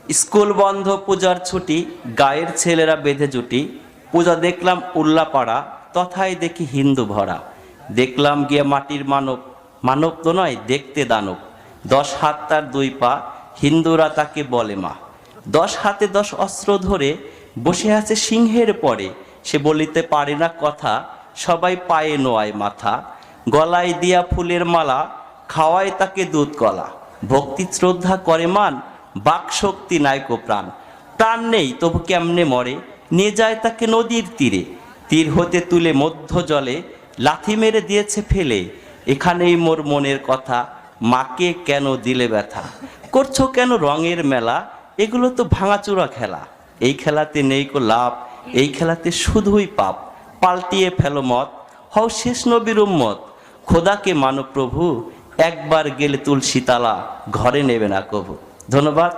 School বন্ধ, পূজার ছুটি, গায়ের ছেলেরা বেঁধে জুটি। পূজা দেখলাম উল্লাপাড়া, তথায় দেখি হিন্দু ভরা। দেখলাম গিয়ে মাটির মানব, মানব তো নয় দেখতে দানব। 10 হাত তার 2 পা, হিন্দুরা তাকে বলে মা। 10 হাতে 10 অস্ত্র ধরে বসে আছে সিংহের পরে। সে বলিতে পারে না কথা, সবাই পায়ে নোয়ায় মাথা। গলায় দিয়া ফুলের মালা, খাওয়ায় তাকে দুধ কলা। ভক্তি শ্রদ্ধা করে মান, বাক শক্তি নায়ক প্রাণ। প্রাণ নেই তবু কেমনে মরে, নিয়ে যায় তাকে নদীর তীরে। তীর হতে তুলে মধ্য জলে, লাথি মেরে দিয়েছে ফেলে। এখানেই মোর মনের কথা, মাকে কেন দিলে ব্যথা। করছো কেন রঙের মেলা, এগুলো তো ভাঙাচুরা খেলা। এই খেলাতে নেই কো লাভ, এই খেলাতে শুধুই পাপ। পাল্টিয়ে ফেলো মত, হও শেষ নবীর উম্মত। খোদাকে মানো প্রভু, একবার গেলে তুলসী তালা, ঘরে নেবে না কভু। ধন্যবাদ।